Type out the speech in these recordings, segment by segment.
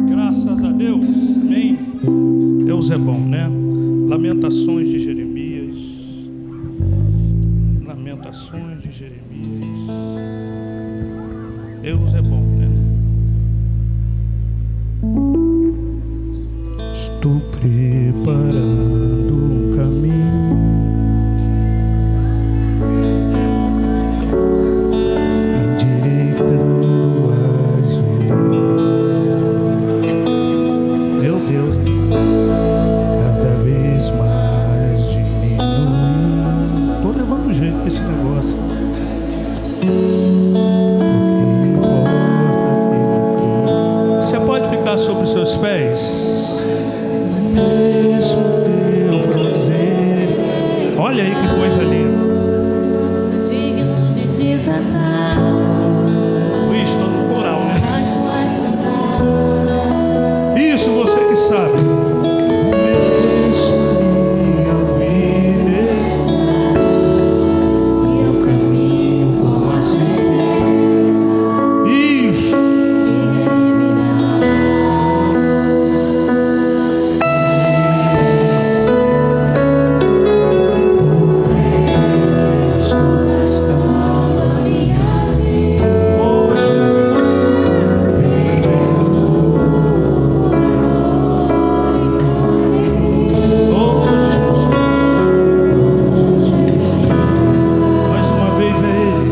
Graças a Deus, amém. Deus é bom, né? Lamentações de Jeremias. Lamentações de Jeremias. Deus é bom, né? Estou preparando um caminho, endireitando as veredas. Meu Deus, cada vez mais diminuindo. Estou levando jeito para esse negócio. Você pode ficar sobre os seus pés? Mesmo teu prazer. Olha aí que coisa linda. Sou digno de desatar. Luiz, estou no coral, né? Isso, você que sabe. Mesmo minha vida está E eu caminho com a certeza isso. de estou gastando a minha vida, Oh, Jesus. perdendo tudo por amor e com alegria. Oh, Jesus. Mais uma vez é Ele.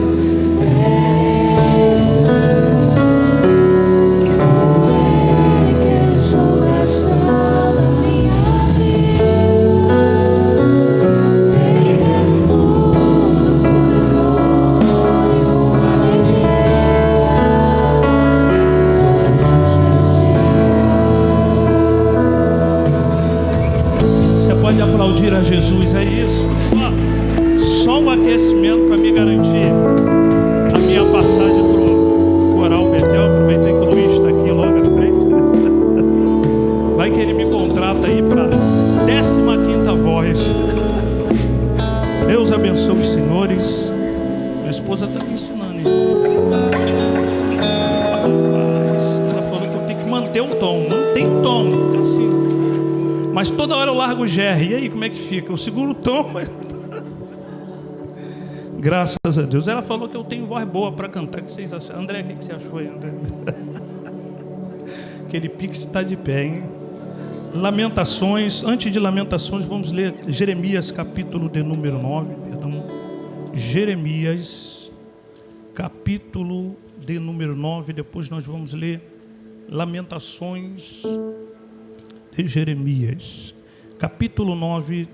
Que eu estou gastando a minha vida, perdendo tudo por amor e com alegria. Todos os meus dias. Você pode aplaudir a Jesus, é isso. Só um aquecimento para me garantir a minha passagem para o Coral Betel. Aproveitei que o Luiz está aqui logo à frente. Vai que ele me contrata aí para 15ª voz. Deus abençoe os senhores. Minha esposa está me ensinando, hein? Rapaz, ela falou que eu tenho que manter o tom. Mantém o tom, fica assim. Mas toda hora eu largo o GR. E aí, como é que fica? Eu seguro o tom, mas... Graças a Deus. Ela falou que eu tenho voz boa para cantar. O que vocês acham? André, o que você achou aí, André? Aquele pix está de pé, hein? Lamentações. Antes de Lamentações, vamos ler Jeremias, capítulo de número 9. Perdão. Jeremias, capítulo de número 9. Depois nós vamos ler Lamentações de Jeremias, capítulo 9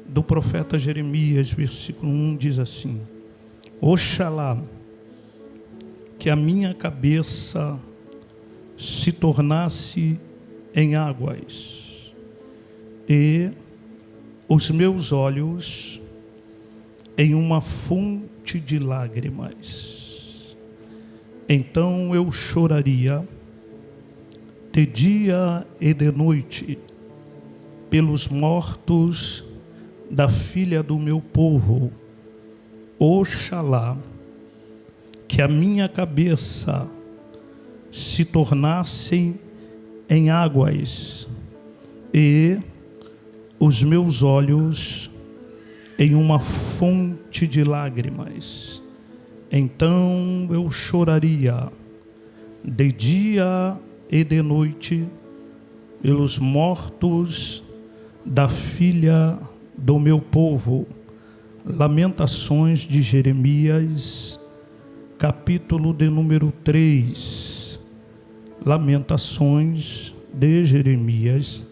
do profeta Jeremias, versículo 1 diz assim: Oxalá que a minha cabeça se tornasse em águas e os meus olhos em uma fonte de lágrimas. Então eu choraria de dia e de noite pelos mortos da filha do meu povo. Oxalá que a minha cabeça se tornasse em águas e os meus olhos em uma fonte de lágrimas. Então eu choraria de dia e de noite pelos mortos da filha do meu povo. Lamentações de Jeremias, capítulo de número 3. Lamentações de Jeremias,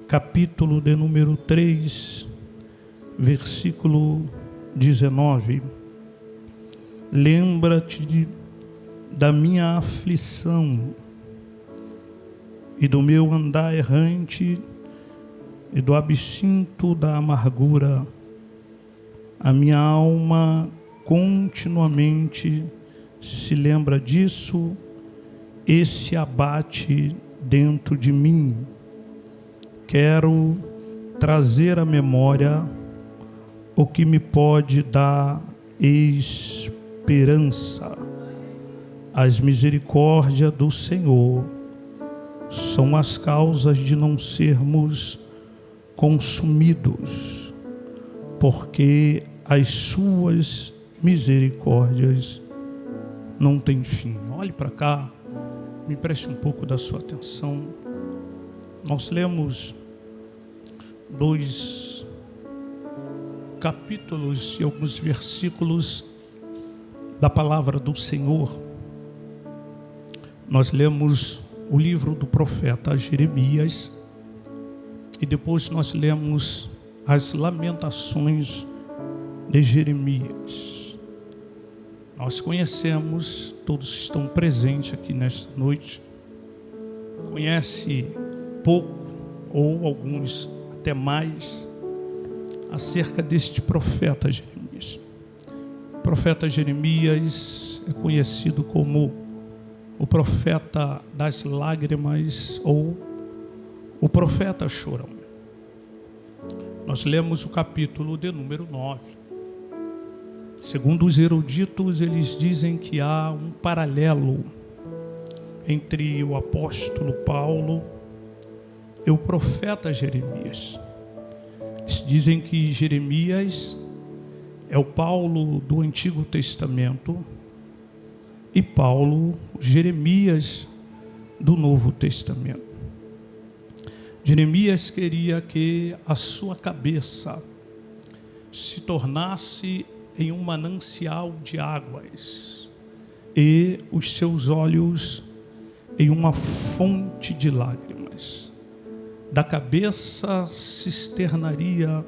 capítulo de número 3, versículo 19. Lembra-te da minha aflição e do meu andar errante e do absinto da amargura. A minha alma continuamente se lembra disso e se abate dentro de mim. Quero trazer à memória o que me pode dar esperança. As misericórdias do Senhor são as causas de não sermos consumidos, porque as suas misericórdias não têm fim. Olhe para cá, me preste um pouco da sua atenção. Nós lemos 2 capítulos e alguns versículos da palavra do Senhor. Nós lemos o livro do profeta Jeremias e depois nós lemos as lamentações de Jeremias. Nós conhecemos, todos que estão presentes aqui nesta noite, conhece pouco ou alguns até mais acerca deste profeta Jeremias. O profeta Jeremias é conhecido como o profeta das lágrimas ou o profeta chorão. Nós lemos o capítulo de número 9. Segundo os eruditos, eles dizem que há um paralelo entre o apóstolo Paulo e o profeta Jeremias. Eles dizem que Jeremias é o Paulo do Antigo Testamento e Paulo, Jeremias do Novo Testamento. Jeremias queria que a sua cabeça se tornasse em um manancial de águas e os seus olhos em uma fonte de lágrimas. Da cabeça se externaria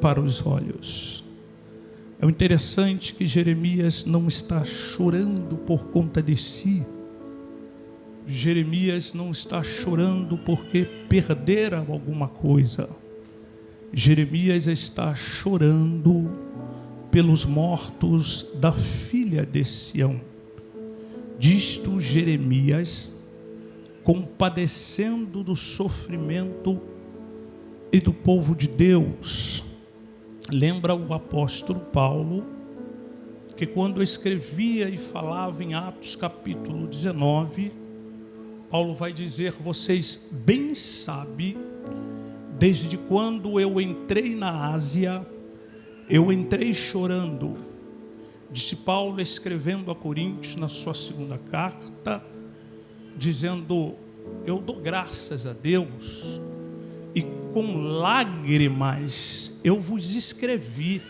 para os olhos. É interessante que Jeremias não está chorando por conta de si. Jeremias não está chorando porque perdera alguma coisa. Jeremias está chorando pelos mortos da filha de Sião. Disto Jeremias, compadecendo do sofrimento e do povo de Deus. Lembra o apóstolo Paulo, que quando escrevia e falava em Atos capítulo 19, Paulo vai dizer: vocês bem sabem, desde quando eu entrei na Ásia, eu entrei chorando. Disse Paulo escrevendo a Coríntios na sua segunda carta, dizendo: eu dou graças a Deus e com lágrimas eu vos escrevi,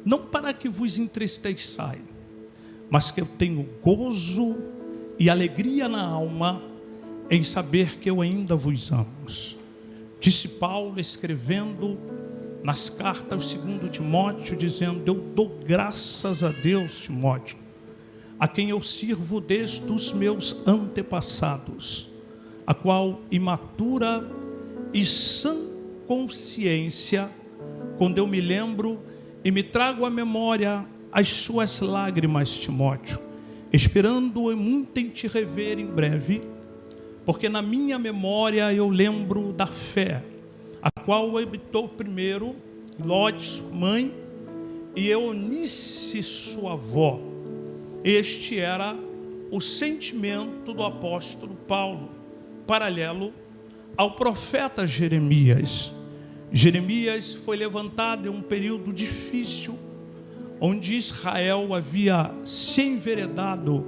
não para que vos entristeçai, mas que eu tenho gozo e alegria na alma em saber que eu ainda vos amo. Disse Paulo escrevendo nas cartas segundo Timóteo, dizendo: eu dou graças a Deus, Timóteo, a quem eu sirvo desde os meus antepassados, a qual imatura e sã consciência, quando eu me lembro e me trago à memória as suas lágrimas, Timóteo, esperando muito em te rever em breve, porque na minha memória eu lembro da fé, a qual habitou primeiro Lode, sua mãe, e Eunice, sua avó. Este era o sentimento do apóstolo Paulo, paralelo ao profeta Jeremias. Jeremias foi levantado em um período difícil, onde Israel havia se enveredado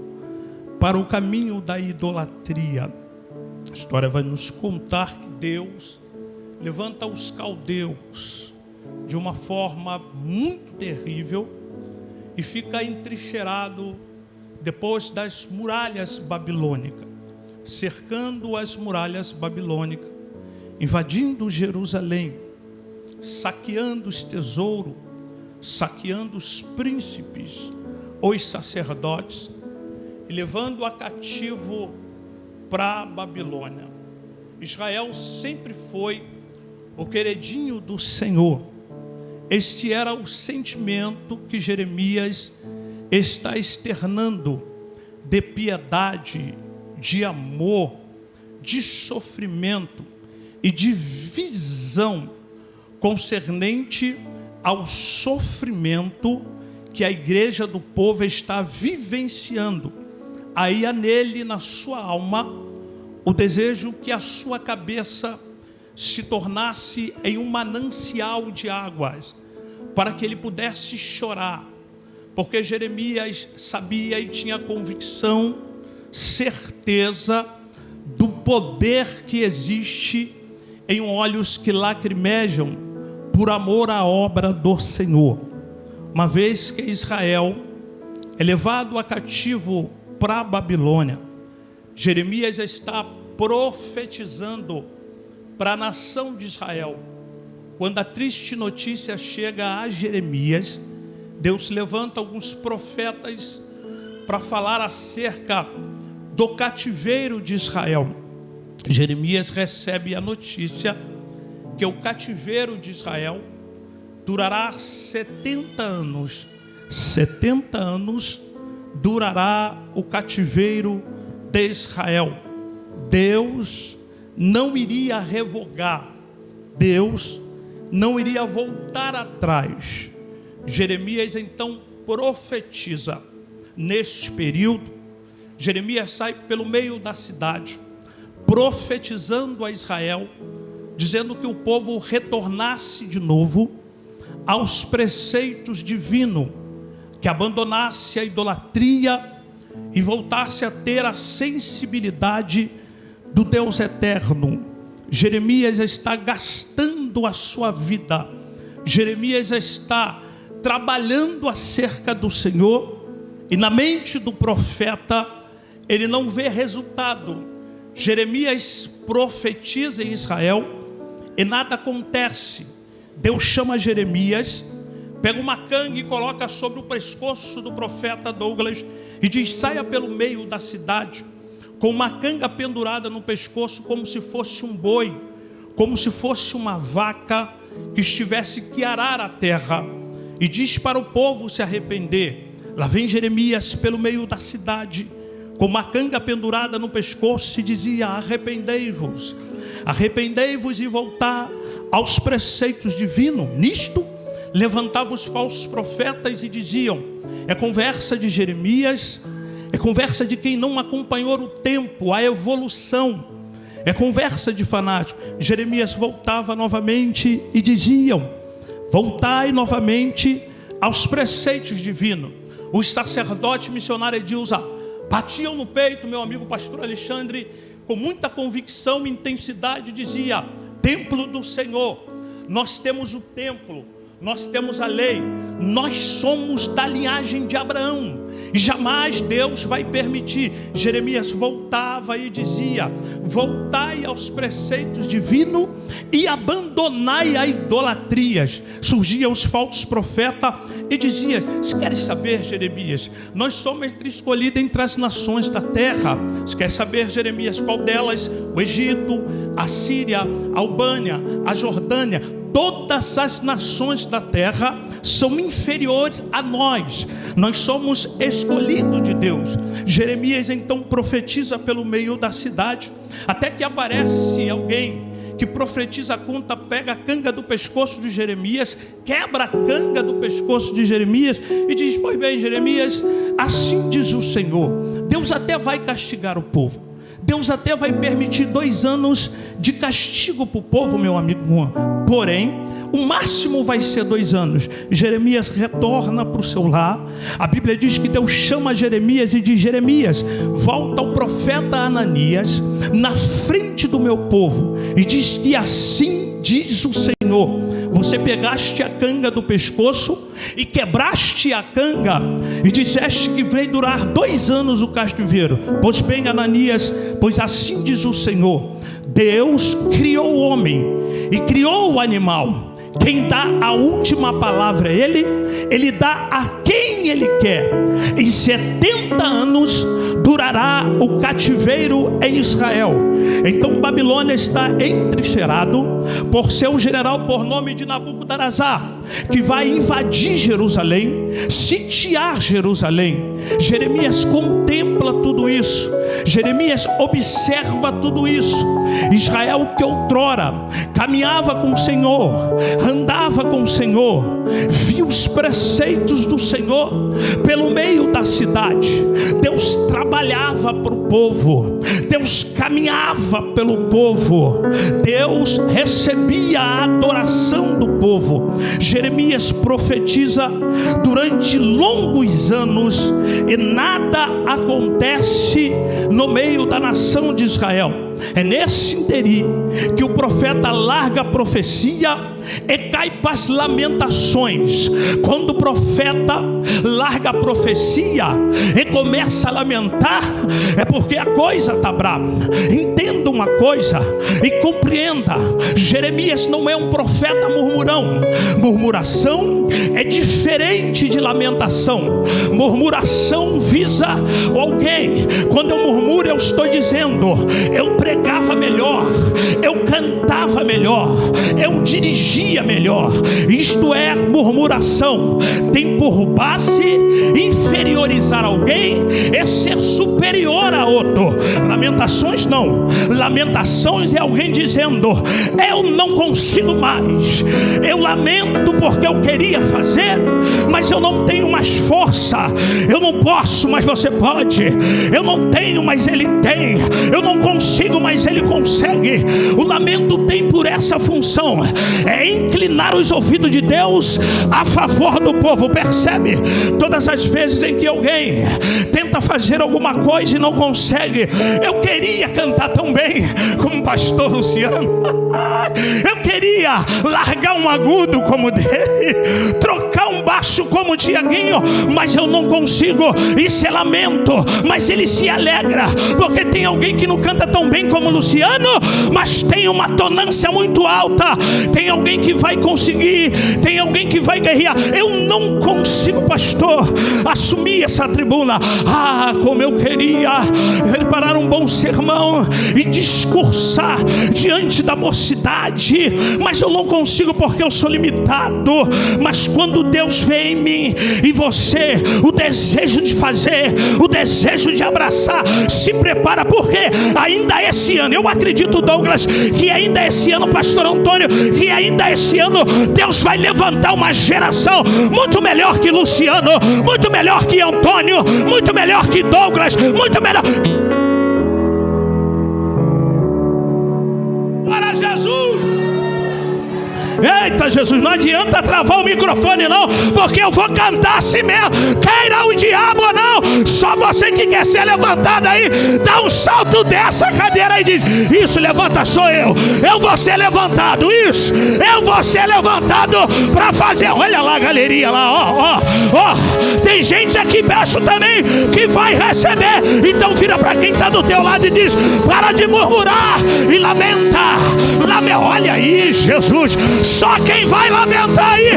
para o caminho da idolatria. A história vai nos contar que Deus levanta os caldeus de uma forma muito terrível e fica entrincheirado depois das muralhas babilônicas, cercando as muralhas babilônicas, invadindo Jerusalém, saqueando os tesouros, saqueando os príncipes, os sacerdotes, e levando a cativo para a Babilônia. Israel sempre foi o queridinho do Senhor. Este era o sentimento que Jeremias está externando, de piedade, de amor, de sofrimento e de visão concernente ao sofrimento que a igreja do povo está vivenciando. Aí há nele, na sua alma, o desejo que a sua cabeça se tornasse em um manancial de águas, para que ele pudesse chorar, porque Jeremias sabia e tinha convicção, certeza do poder que existe em olhos que lacrimejam por amor à obra do Senhor. Uma vez que Israel é levado a cativo para a Babilônia, Jeremias está profetizando para a nação de Israel. Quando a triste notícia chega a Jeremias, Deus levanta alguns profetas para falar acerca do cativeiro de Israel. Jeremias recebe a notícia que o cativeiro de Israel durará 70 anos. 70 anos durará o cativeiro de Israel. Deus não iria revogar, Deus não iria voltar atrás. Jeremias então profetiza. Neste período, Jeremias sai pelo meio da cidade, profetizando a Israel, dizendo que o povo retornasse de novo aos preceitos divinos, que abandonasse a idolatria e voltasse a ter a sensibilidade do Deus eterno. Jeremias está gastando a sua vida, Jeremias está trabalhando acerca do Senhor, e na mente do profeta ele não vê resultado. Jeremias profetiza em Israel e nada acontece. Deus chama Jeremias, pega uma canga e coloca sobre o pescoço do profeta Douglas e diz: saia pelo meio da cidade com uma canga pendurada no pescoço, como se fosse um boi, como se fosse uma vaca que estivesse que arar a terra, e diz para o povo se arrepender. Lá vem Jeremias pelo meio da cidade com uma canga pendurada no pescoço e dizia: arrependei-vos, arrependei-vos e voltar aos preceitos divinos. Nisto levantavam os falsos profetas e diziam: é conversa de Jeremias, é conversa de quem não acompanhou o tempo, a evolução, é conversa de fanático. Jeremias voltava novamente e diziam: voltai novamente aos preceitos divinos. Os sacerdotes missionários Edilza batiam no peito, meu amigo pastor Alexandre, com muita convicção e intensidade, dizia: templo do Senhor, nós temos o templo, nós temos a lei, nós somos da linhagem de Abraão, e jamais Deus vai permitir. Jeremias voltava e dizia: voltai aos preceitos divinos e abandonai a idolatrias. Surgiam os falsos profetas e diziam: se queres saber, Jeremias, nós somos escolhidos entre as nações da terra. Se quer saber, Jeremias, qual delas? O Egito, a Síria, a Albânia, a Jordânia. Todas as nações da terra são inferiores a nós. Nós somos escolhidos de Deus. Jeremias então profetiza pelo meio da cidade, até que aparece alguém que profetiza a conta, pega a canga do pescoço de Jeremias, quebra a canga do pescoço de Jeremias e diz: pois bem, Jeremias, assim diz o Senhor, Deus até vai castigar o povo, Deus até vai permitir 2 anos de castigo para o povo, meu amigo Juan. Porém, o máximo vai ser 2 anos. Jeremias retorna para o seu lar. A Bíblia diz que Deus chama Jeremias e diz: Jeremias, volta ao profeta Ananias na frente do meu povo e diz que assim diz o Senhor: você pegaste a canga do pescoço e quebraste a canga e disseste que veio durar 2 anos o cativeiro. Pois bem, Ananias, pois assim diz o Senhor: Deus criou o homem e criou o animal. Quem dá a última palavra é Ele dá a quem Ele quer. Em 70 anos durará o cativeiro em Israel. Então Babilônia está entrincheirado por seu general por nome de Nabucodonosor, que vai invadir Jerusalém, sitiar Jerusalém. Jeremias contempla tudo isso, Jeremias observa tudo isso. Israel, que outrora caminhava com o Senhor, andava com o Senhor, viu os preceitos do Senhor pelo meio da cidade. Deus trabalhava para o povo, Deus caminhava pelo povo, Deus recebia a adoração do povo. Jeremias profetiza durante longos anos e nada acontece no meio da nação de Israel. É nesse interim que o profeta larga a profecia e cai para as lamentações. Quando o profeta larga a profecia e começa a lamentar, é porque a coisa está brava. Entenda uma coisa e compreenda: Jeremias não é um profeta murmurão. Murmuração é diferente de lamentação. Murmuração visa alguém. Quando eu murmuro, eu estou dizendo: eu pregava melhor, eu cantava melhor, eu dirigia melhor. Isto é murmuração. Tem por base inferiorizar alguém é ser superior a outro. Lamentações não. Lamentações é alguém dizendo: eu não consigo mais, eu lamento porque eu queria fazer, mas eu não tenho mais força. Eu não posso, mas você pode. Eu não tenho, mas ele tem. Eu não consigo, mas ele consegue. O lamento tem por essa função: é inclinar os ouvidos de Deus a favor do povo. Percebe? Todas as vezes em que alguém tenta fazer alguma coisa e não consegue. Eu queria cantar tão bem como o pastor Luciano. Eu queria largar um agudo como dele, trocar um baixo como o Tiaguinho, mas eu não consigo. Isso é lamento. Mas ele se alegra porque tem alguém que não canta tão bem como o Luciano, mas tem uma tonância muito alta. Tem alguém que vai conseguir, tem alguém que vai guerrear. Eu não consigo, pastor, assumir essa tribuna. Como eu queria preparar um bom sermão e discursar diante da mocidade, mas eu não consigo porque eu sou limitado. Mas quando Deus vê em mim e você, o desejo de fazer, o desejo de abraçar, se prepara, porque ainda esse ano, eu acredito, Douglas, que ainda esse ano, pastor Antônio, que ainda esse ano Deus vai levantar uma geração muito melhor que Luciano, muito melhor que Antônio, muito melhor que Douglas, muito melhor. Para Jesus! Eita Jesus, não adianta travar o microfone não, porque eu vou cantar assim mesmo, queira o diabo ou não. Só você que quer ser levantado aí, dá um salto dessa cadeira e diz: isso, levanta, sou eu vou ser levantado, isso, eu vou ser levantado para fazer. Olha lá a galeria lá, ó, tem gente aqui embaixo também que vai receber. Então vira para quem está do teu lado e diz: para de murmurar e lamentar. Olha aí, Jesus, só quem vai lamentar aí.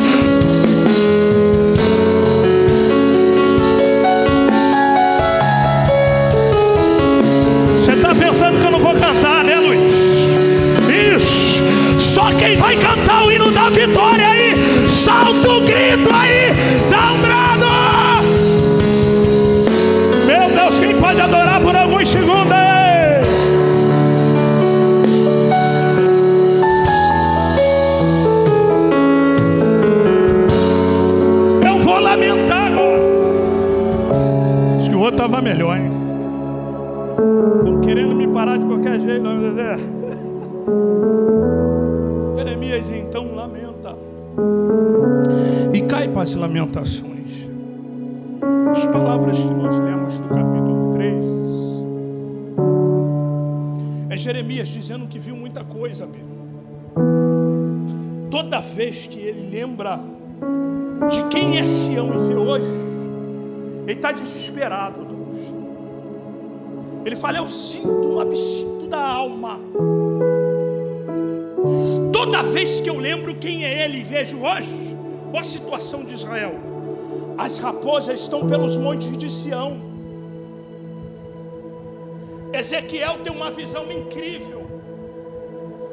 Você está pensando que eu não vou cantar, né, Luiz? Isso. Só quem vai cantar o hino da vitória aí. Salta o grito aí. Dá um brado. Meu Deus, quem pode adorar por alguns segundos aí? Estava melhor, hein? Estão querendo me parar de qualquer jeito, não, Zezé. Jeremias então lamenta e cai para as lamentações. As palavras que nós lemos no capítulo 3 é Jeremias dizendo que viu muita coisa, toda vez que ele lembra de quem é Sião e vê hoje, ele está desesperado. Ele fala: eu sinto um absinto da alma. Toda vez que eu lembro quem é ele e vejo hoje a situação de Israel, as raposas estão pelos montes de Sião. Ezequiel tem uma visão incrível.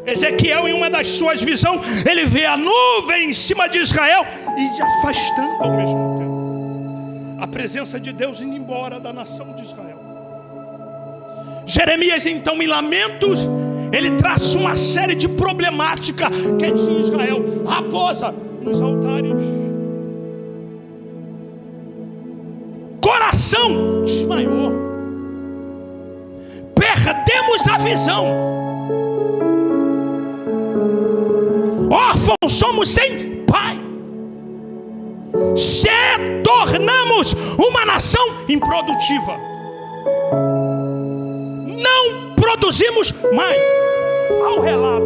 Ezequiel, em uma das suas visões, ele vê a nuvem em cima de Israel e se afastando ao mesmo tempo. A presença de Deus indo embora da nação de Israel. Jeremias então, em lamentos, ele traça uma série de problemática que tinha em Israel. Raposa nos altares, coração desmaiou. perdemos a visão. Órfãos somos sem pai. Se tornamos uma nação improdutiva. Não produzimos mais. Há um relato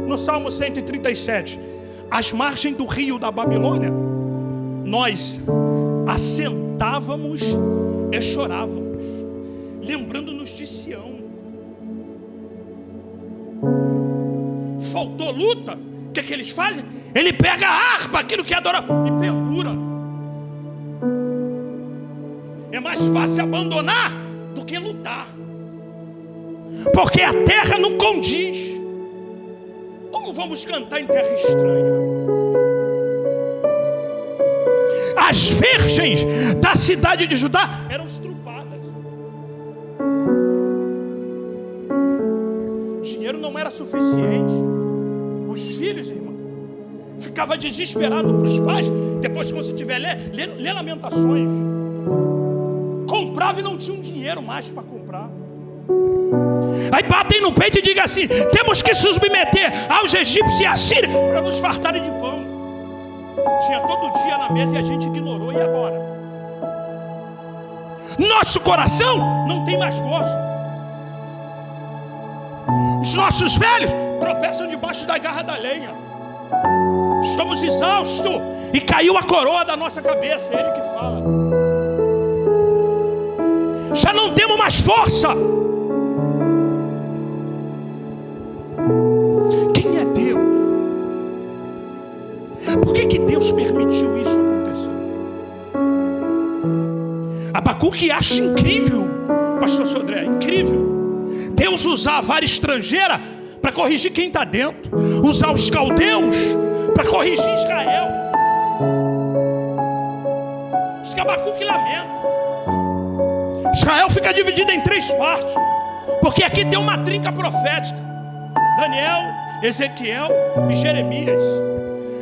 no Salmo 137. Às margens do rio da Babilônia, nós assentávamos e chorávamos, lembrando-nos de Sião. Faltou luta, o que é que eles fazem? Ele pega a harpa, aquilo que adora, e pendura. É mais fácil abandonar do que lutar, porque a terra não condiz. Como vamos cantar em terra estranha? As virgens da cidade de Judá eram estrupadas. O dinheiro não era suficiente. Os filhos, irmão, ficavam desesperados para os pais. Depois que você tiver lê Lamentações, comprava e não tinha um dinheiro mais para comprar. Aí batem no peito e digam assim: temos que se submeter aos egípcios e à Síria para nos fartarem de pão. Tinha todo dia na mesa e a gente ignorou. E agora? Nosso coração não tem mais gosto. Os nossos velhos tropeçam debaixo da garra da lenha. Estamos exaustos e caiu a coroa da nossa cabeça. É Ele que fala. Já não temos mais força. Quem é Deus? Por que Deus permitiu isso acontecer? Abacuque acha incrível, pastor Sodré, incrível, Deus usar a vara estrangeira para corrigir quem está dentro, usar os caldeus para corrigir Israel. Isso que Abacuque lamenta. Israel fica dividido em 3 partes, porque aqui tem uma trinca profética: Daniel, Ezequiel e Jeremias.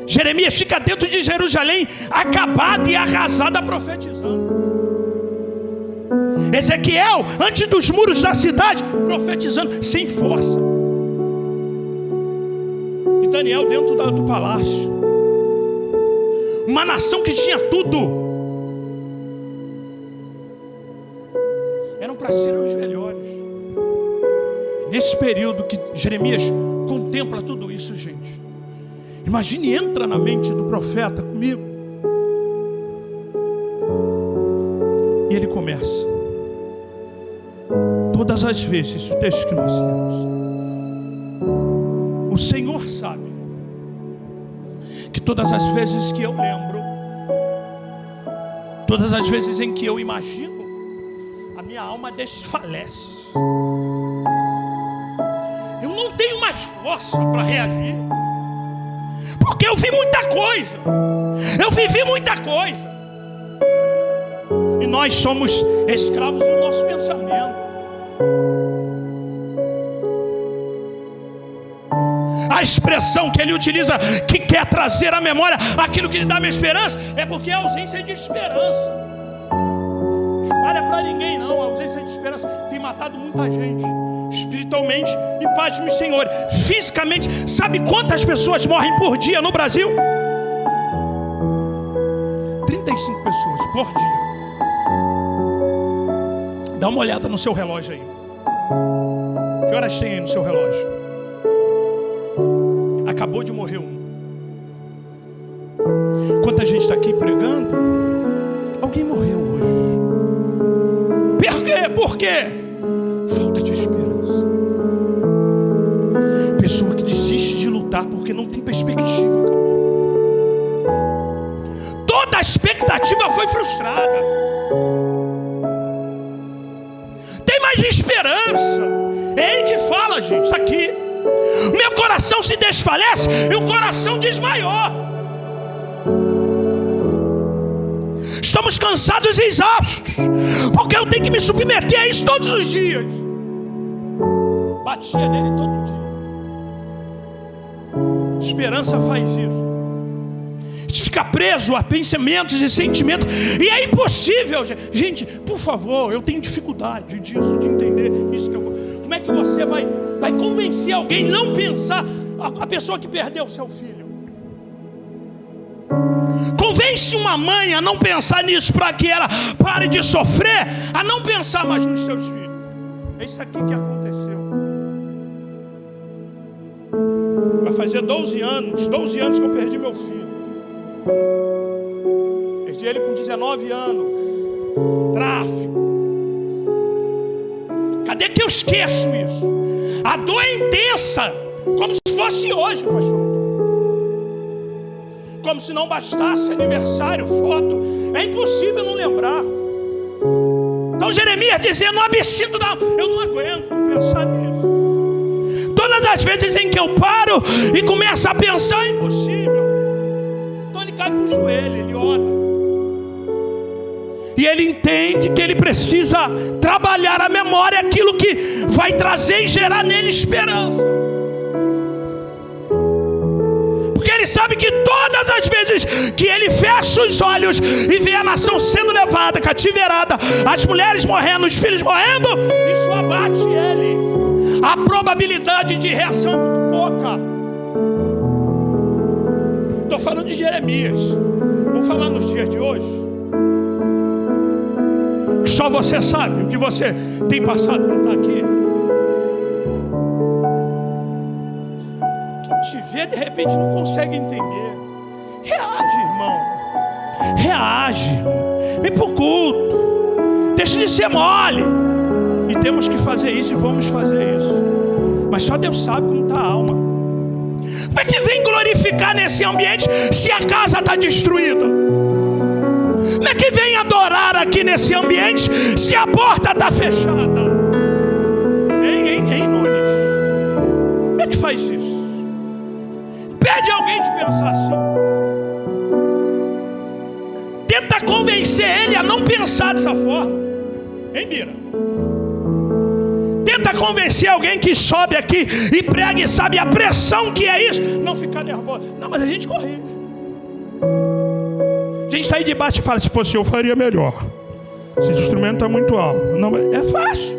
Jeremias fica dentro de Jerusalém, acabada e arrasada, profetizando. Ezequiel, antes dos muros da cidade, profetizando, sem força. E Daniel dentro do palácio. Uma nação que tinha tudo. Eram para serem os melhores. Nesse período que Jeremias contempla tudo isso, gente, imagine, entra na mente do profeta comigo. E ele começa. Todas as vezes, o texto que nós lemos, o Senhor sabe que todas as vezes que eu lembro, todas as vezes em que eu imagino, a minha alma desfalece. Eu não tenho mais força para reagir, porque eu vi muita coisa, eu vivi muita coisa. E nós somos escravos do nosso pensamento. A expressão que ele utiliza, que quer trazer à memória aquilo que lhe dá minha esperança, é porque é ausência de esperança. Espalha para ninguém não, a ausência de esperança tem matado muita gente, espiritualmente, e pasme, Senhor, fisicamente. Sabe quantas pessoas morrem por dia no Brasil? 35 pessoas por dia. Dá uma olhada no seu relógio aí. Que horas tem aí no seu relógio? Acabou de morrer um. Quanta gente está aqui pregando? Alguém morreu hoje. Por quê? Por quê? Falta de esperança. Pessoa que desiste de lutar porque não tem perspectiva. Toda a expectativa foi frustrada. Mais esperança. É Ele que fala, gente, está aqui. Meu coração se desfalece e o coração desmaiou. Estamos cansados e exaustos, porque eu tenho que me submeter a isso todos os dias. Batia nele todo dia. Esperança faz isso. A gente fica preso a pensamentos e sentimentos, e é impossível, gente. Por favor, eu tenho dificuldade disso, de entender isso que eu vou. Como é que você vai convencer alguém a não pensar, a pessoa que perdeu o seu filho? Convence uma mãe a não pensar nisso para que ela pare de sofrer, a não pensar mais nos seus filhos. É isso aqui que aconteceu. Vai fazer 12 anos que eu perdi meu filho. Perdi ele com 19 anos. Tráfico. Cadê que eu esqueço isso? A dor é intensa, como se fosse hoje, pastor. Como se não bastasse aniversário, foto. É impossível não lembrar. Então Jeremias dizia, eu não aguento pensar nisso. Todas as vezes em que eu paro e começo a pensar, é impossível. Então ele cai para o joelho, ele ora. E ele entende que ele precisa trabalhar a memória, aquilo que vai trazer e gerar nele esperança. Porque ele sabe que todas as vezes que ele fecha os olhos e vê a nação sendo levada, cativeirada, as mulheres morrendo, os filhos morrendo, isso abate ele. A probabilidade de reação é muito pouca. Estou falando de Jeremias. Vamos falar nos dias de hoje. Só você sabe o que você tem passado para estar aqui. Quem te vê de repente não consegue entender. Reage, irmão. Reage. Vem para o culto. Deixa de ser mole. E temos que fazer isso e vamos fazer isso. Mas só Deus sabe como está a alma. Como é que vem glorificar nesse ambiente se a casa está destruída? Como é que vem adorar aqui nesse ambiente se a porta está fechada? Hein, Nunes? Como é que faz isso? Pede alguém de pensar assim. Tenta convencer ele a não pensar dessa forma. Hein, Bira? Tenta convencer alguém que sobe aqui e prega e sabe a pressão que é isso. Não ficar nervoso. Não, mas a gente corrige. A gente sai debaixo e fala, se fosse eu faria melhor. Esse instrumento está muito alto. Não, é fácil.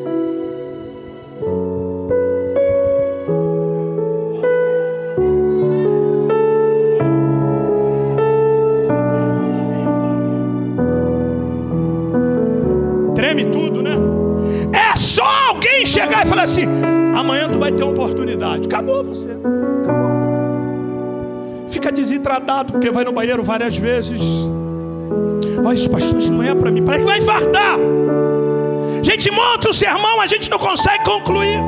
Treme tudo, né? É só alguém chegar e falar assim, amanhã tu vai ter uma oportunidade. Acabou você. Acabou. Fica desidratado porque vai no banheiro várias vezes. Olha, isso, pastor, isso não é para mim. Parece que vai infartar. A gente monta o sermão, a gente não consegue concluir.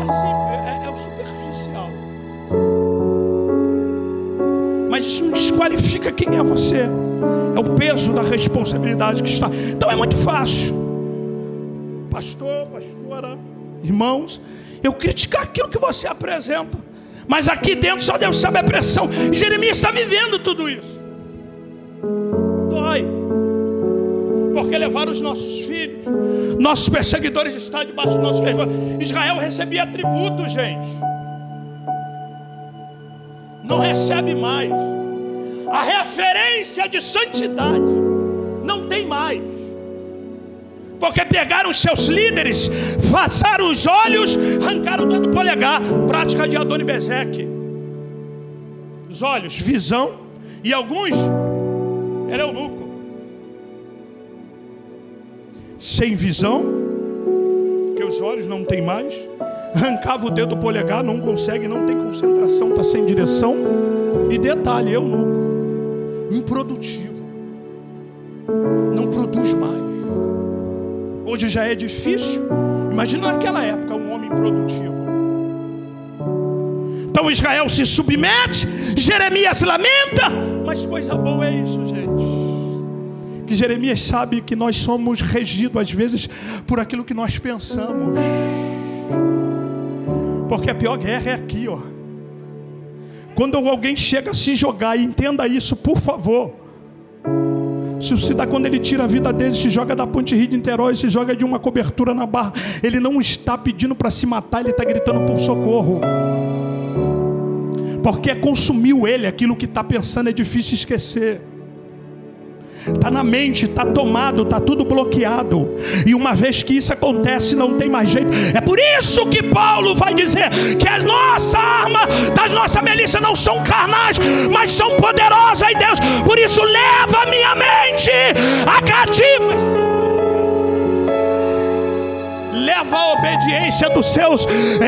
É simples, é o superficial. Mas isso não desqualifica quem é você. É o peso da responsabilidade que está. Então é muito fácil, pastor, pastora, irmãos, eu criticar aquilo que você apresenta. Mas aqui dentro só Deus sabe a pressão. E Jeremias está vivendo tudo isso. Dói. Porque levaram os nossos filhos. Nossos perseguidores estão debaixo do nosso vergonha. Israel recebia tributo, gente. Não recebe mais. A referência de santidade não tem mais. Porque pegaram os seus líderes, vazaram os olhos, arrancaram o dedo do polegar. Prática de Adonibezeque. Os olhos, visão. E alguns era eunuco. Sem visão, que os olhos não tem mais. Arrancava o dedo do polegar, não consegue, não tem concentração, está sem direção. E detalhe, eunuco. Improdutivo. Não produz mais. Hoje já é difícil. Imagina naquela época um homem produtivo. Então Israel se submete, Jeremias lamenta. Mas coisa boa é isso, gente. Que Jeremias sabe que nós somos regidos às vezes por aquilo que nós pensamos. Porque a pior guerra é aqui, ó. Quando alguém chega a se jogar, e entenda isso, por favor. Se dá quando ele tira a vida dele, se joga da Ponte Rio de Niterói, se joga de uma cobertura na barra, ele não está pedindo para se matar, ele está gritando por socorro. Porque consumiu ele, aquilo que está pensando é difícil esquecer. está na mente, está tomado, está tudo bloqueado. E uma vez que isso acontece, não tem mais jeito. É por isso que Paulo vai dizer que a nossa arma, das nossas milícias não são carnais, mas são poderosas em Deus. Por isso leva a minha mente a cativa. Leva a obediência dos seus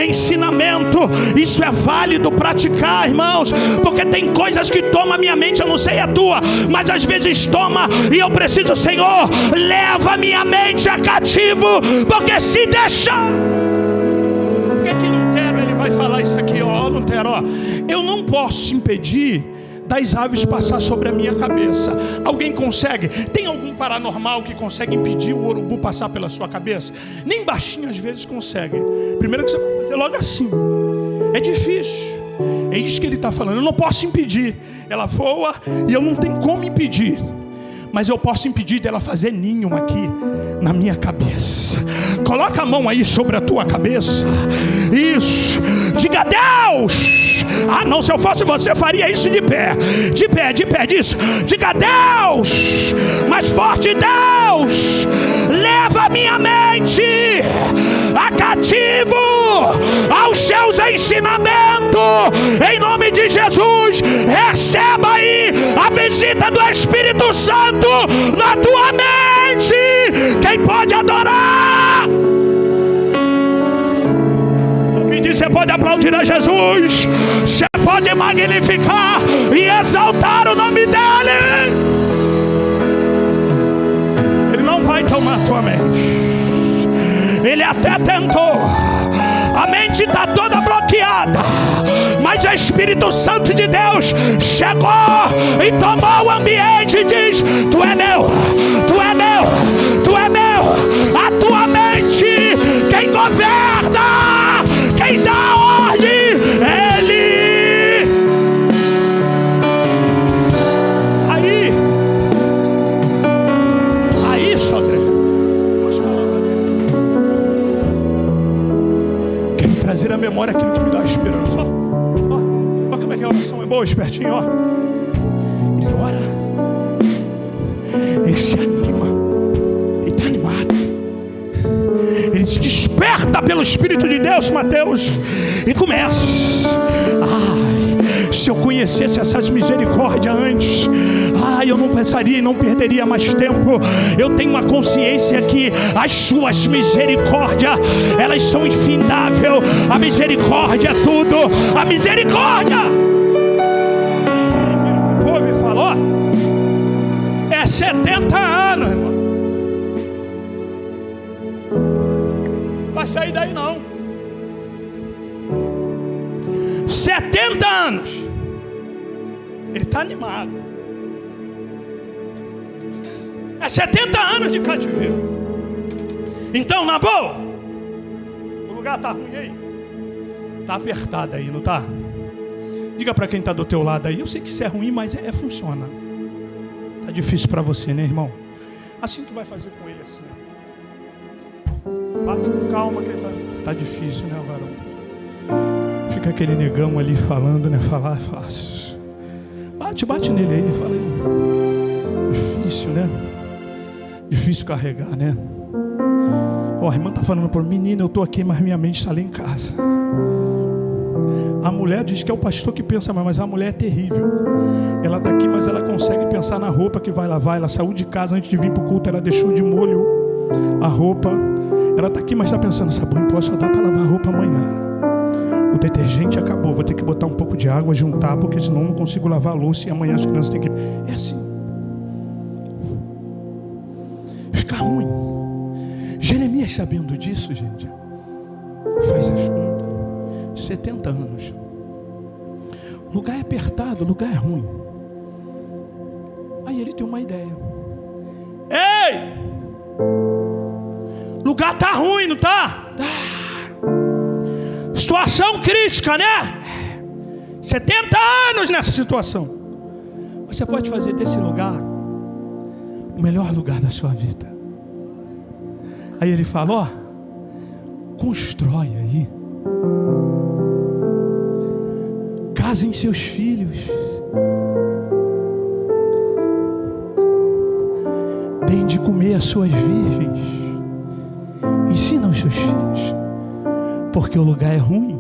ensinamentos. Isso é válido praticar, irmãos, porque tem coisas que tomam a minha mente, eu não sei a tua, mas às vezes toma, e eu preciso, Senhor, leva a minha mente a cativo, porque se deixar... Por que Lutero ele vai falar isso aqui, ó, Lutero, ó, eu não posso impedir das aves passar sobre a minha cabeça. Alguém consegue? Tem algum paranormal que consegue impedir o urubu passar pela sua cabeça? Nem baixinho às vezes consegue. Primeiro que você vai fazer logo assim. É difícil. É isso que ele está falando. Eu não posso impedir. Ela voa e eu não tenho como impedir. Mas eu posso impedir dela fazer ninho aqui na minha cabeça. Coloca a mão aí sobre a tua cabeça. Isso. Diga Deus. Ah não, se eu fosse você faria isso de pé. De pé, disso. Diga Deus. Mais forte, Deus. Leva a minha mente a cativo aos seus ensinamentos. Em nome de Jesus. Receba aí a visita do Espírito Santo na tua mente. Quem pode adorar? Você pode aplaudir a Jesus. Você pode magnificar e exaltar o nome dele. Ele não vai tomar a tua mente. Ele até tentou. A mente está toda bloqueada, mas o Espírito Santo de Deus chegou e tomou o ambiente e diz: tu é meu, tu é meu, tu é meu. A tua mente, quem governa, quem dá ordem, Ele. Aí, Sodré, quero trazer à memória aquilo que me dá esperança. Ó como é que a oração é boa, espertinho, ó. Ele ora, ele se anima, ele está animado. Ele se desperta pelo Espírito de Deus, Mateus, e começa. Se eu conhecesse essas misericórdias antes, eu não pensaria e não perderia mais tempo. Eu tenho uma consciência que as suas misericórdias, elas são infindáveis. A misericórdia é tudo. A misericórdia. O povo falou, é 70 anos, irmão. Vai sair daí não. 70 anos. Ele está animado. É 70 anos de cativeiro. Então, na boa, o lugar está ruim aí. Está apertado aí, não está? Diga para quem está do teu lado aí. Eu sei que isso é ruim, mas funciona. Está difícil para você, né, irmão? Assim tu vai fazer com ele assim. Bate com calma que tá difícil, né, varão? Fica aquele negão ali falando, né? Falar é fácil. Bate nele aí, fala aí. Difícil, né? Difícil carregar, né? A irmã tá falando para mim, menina, eu tô aqui, mas minha mente está lá em casa. A mulher diz que é o pastor que pensa mais, mas a mulher é terrível. Ela tá aqui, mas ela consegue pensar na roupa que vai lavar. Ela saiu de casa antes de vir pro culto, ela deixou de molho a roupa. Ela está aqui, mas está pensando, sabão, posso dar para lavar a roupa amanhã. O detergente acabou, vou ter que botar um pouco de água, juntar, porque senão não consigo lavar a louça e amanhã as crianças têm que... É assim. Fica ruim. Jeremias, sabendo disso, gente, faz as contas. 70 anos. O lugar é apertado, o lugar é ruim. Aí ele tem uma ideia. Ei! O lugar está ruim, não está? Tá. Situação crítica, né? 70 anos nessa situação. Você pode fazer desse lugar o melhor lugar da sua vida. Aí ele fala, constrói aí. Casem seus filhos. deem de comer às suas virgens. Ensina os seus filhos, porque o lugar é ruim,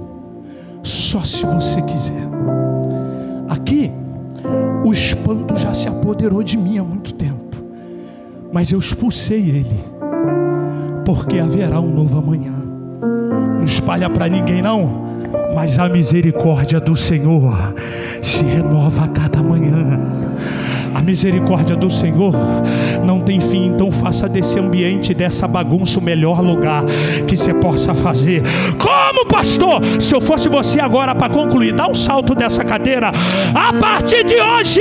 só se você quiser. Aqui, o espanto já se apoderou de mim há muito tempo, mas eu expulsei ele, porque haverá um novo amanhã. Não espalha para ninguém não, mas a misericórdia do Senhor se renova a cada manhã. A misericórdia do Senhor não tem fim, então faça desse ambiente, dessa bagunça, o melhor lugar que você possa fazer. Como, pastor? Se eu fosse você agora, para concluir, dá um salto dessa cadeira. A partir de hoje,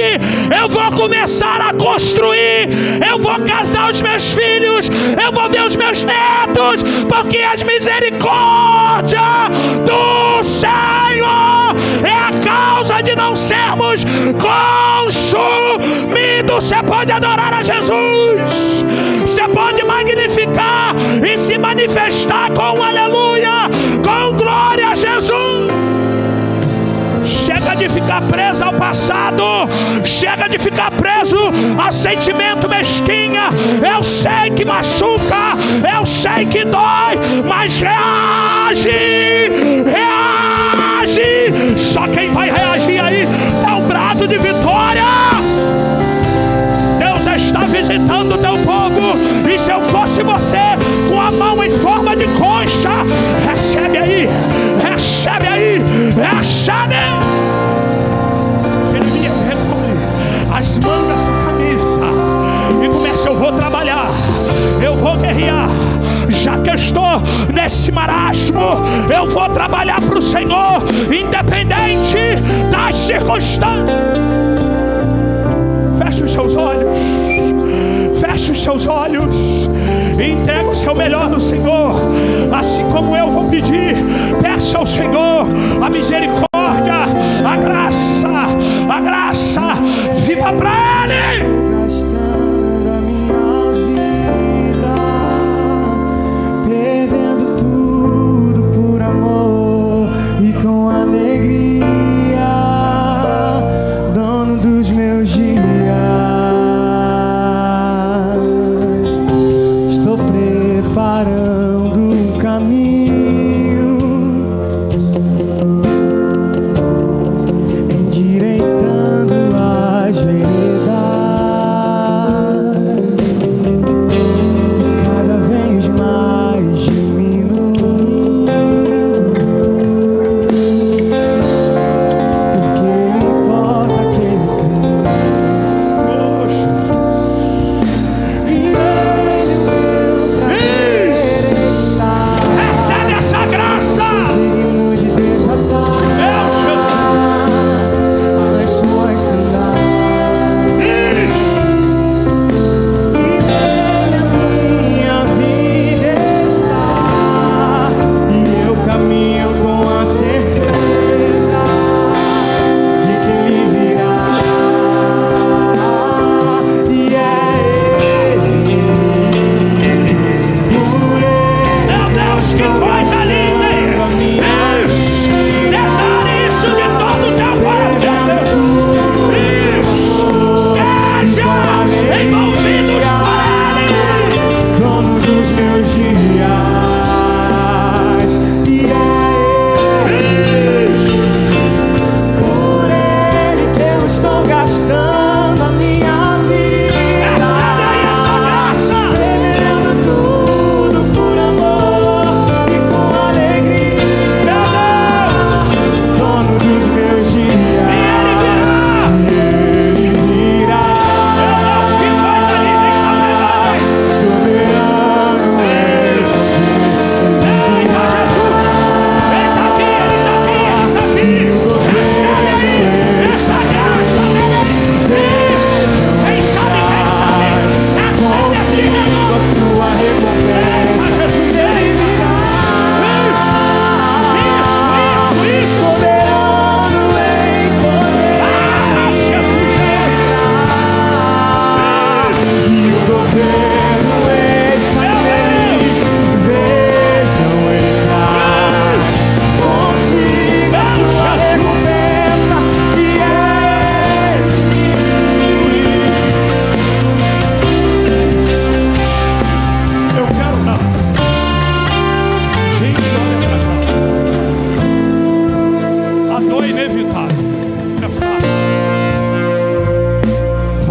eu vou começar a construir, eu vou casar os meus filhos, eu vou ver os meus netos, porque as misericórdias do Senhor é a causa de não sermos consumidos. Você pode adorar a Jesus, você pode magnificar e se manifestar com aleluia, com glória a Jesus. Chega de ficar preso ao passado, chega de ficar preso a sentimento mesquinha. Eu sei que machuca, eu sei que dói, mas reage, reage. Só quem vai reagir aí é um brado de vitória. Deus está visitando o teu povo, e se eu fosse você, com a mão em forma de concha, recebe aí, recebe aí, recebe. Jeremias, recolhe as mangas da camisa e começa: eu vou trabalhar, eu vou guerrear. Já que eu estou nesse marasmo, eu vou trabalhar para o Senhor, independente das circunstâncias. Feche os seus olhos, feche os seus olhos, e entrega o seu melhor no Senhor. Assim como eu vou pedir, peça ao Senhor a misericórdia, a graça, viva para Ele. Gastando a minha vida, perdendo tudo por amor e com alegria, dono dos meus dias. Estou preparando um caminho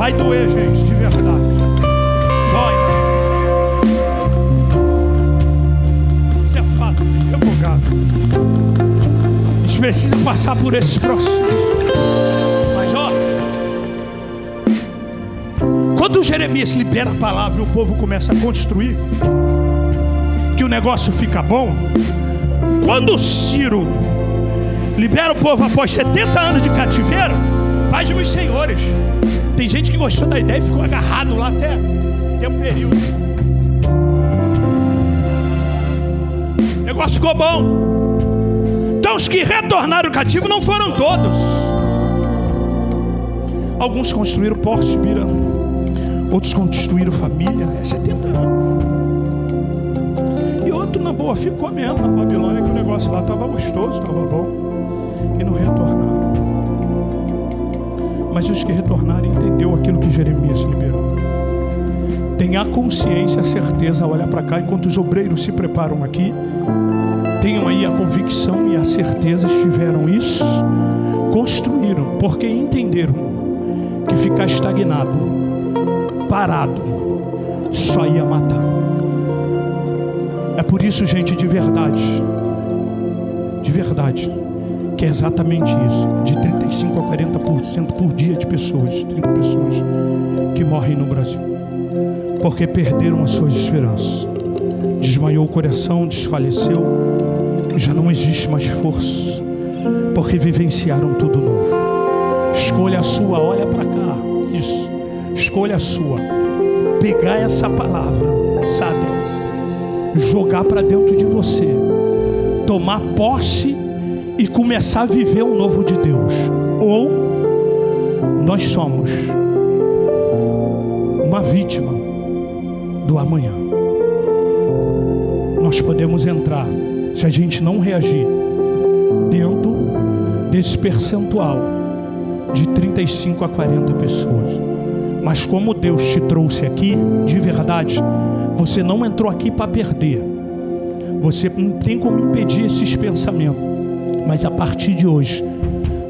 Vai doer, gente, de verdade. Dói, né? Isso é fato, irrevogável. A gente precisa passar por esses processos. Mas ó, quando Jeremias libera a palavra e o povo começa a construir, que o negócio fica bom. Quando Ciro libera o povo após 70 anos de cativeiro, paz de meus senhores, tem gente que gostou da ideia e ficou agarrado lá até um período. O negócio ficou bom. Então os que retornaram cativo não foram todos. Alguns construíram Porsche, Bira. Outros construíram família. É 70 anos. E outro, na boa, ficou mesmo na Babilônia, que o negócio lá estava gostoso, estava bom. E não retornaram. Mas os que retornaram entenderam aquilo que Jeremias liberou. Tenha consciência, a certeza, olha para cá, enquanto os obreiros se preparam aqui. Tenham aí a convicção e a certeza, tiveram isso, construíram, porque entenderam que ficar estagnado, parado, só ia matar. É por isso, gente, de verdade, que é exatamente isso, de 35% a 40% por dia de pessoas, 30 pessoas que morrem no Brasil, porque perderam as suas esperanças, desmaiou o coração, desfaleceu, já não existe mais força, porque vivenciaram tudo novo. Escolha a sua, olha para cá, isso, escolha a sua, pegar essa palavra, sabe, jogar para dentro de você, tomar posse e começar a viver o novo de Deus. Ou nós somos uma vítima do amanhã. Nós podemos entrar, se a gente não reagir, dentro desse percentual de 35 a 40 pessoas. Mas como Deus te trouxe aqui, de verdade, você não entrou aqui para perder. Você não tem como impedir esses pensamentos. Mas a partir de hoje,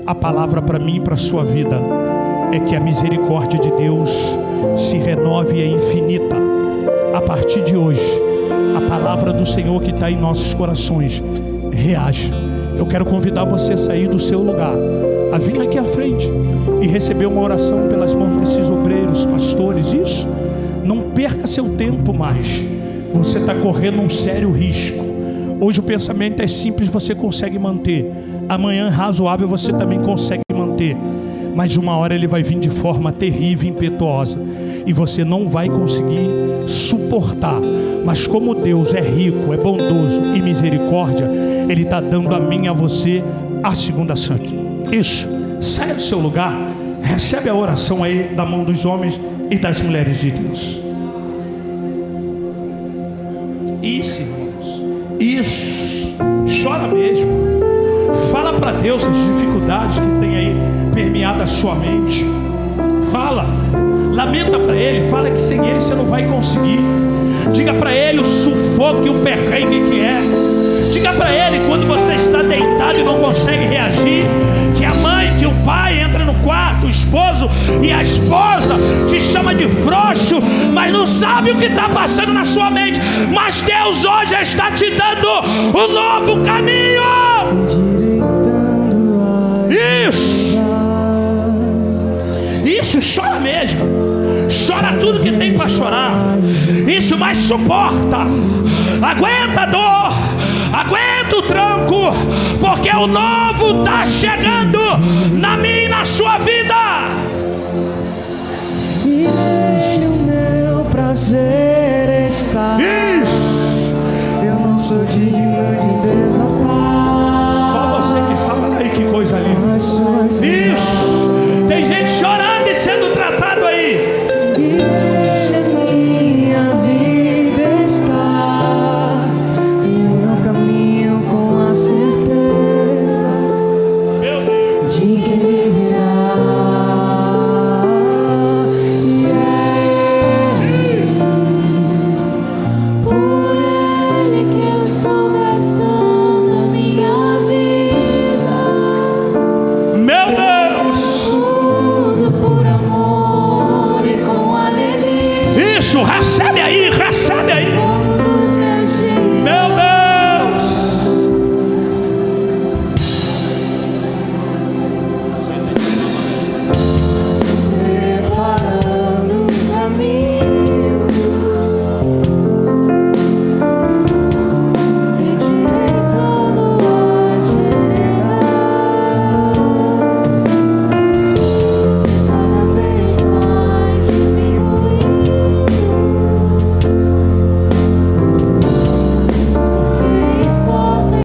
a palavra para mim e para a sua vida é que a misericórdia de Deus se renove e é infinita. A partir de hoje, a palavra do Senhor que está em nossos corações reage. Eu quero convidar você a sair do seu lugar, a vir aqui à frente e receber uma oração pelas mãos desses obreiros, pastores. Isso, não perca seu tempo mais. Você está correndo um sério risco. Hoje o pensamento é simples, você consegue manter. Amanhã razoável você também consegue manter. Mas uma hora ele vai vir de forma terrível, impetuosa, e você não vai conseguir suportar. Mas como Deus é rico, é bondoso e misericórdia, Ele está dando a mim e a você a segunda chance. Isso, saia do seu lugar, recebe a oração aí da mão dos homens e das mulheres de Deus. Isso, irmãos, isso, chora mesmo, fala para Deus as dificuldades que tem aí permeado a sua mente, fala, lamenta para Ele, fala que sem Ele você não vai conseguir, diga para Ele o sufoco e o perrengue que é, diga para Ele quando você está deitado e não consegue reagir, que a mãe, que o pai entra no quarto, o esposo e a esposa te chama de frouxo, mas não sabe o que está passando na sua mente. Mas Deus hoje está te dando um novo caminho. Isso, chora mesmo, chora tudo que tem para chorar. Isso, mas suporta, aguenta a dor, aguenta o tranco, porque o novo está chegando na minha e na sua vida. E deixe o meu prazer estar. Isso. Eu não sou digno de Deus.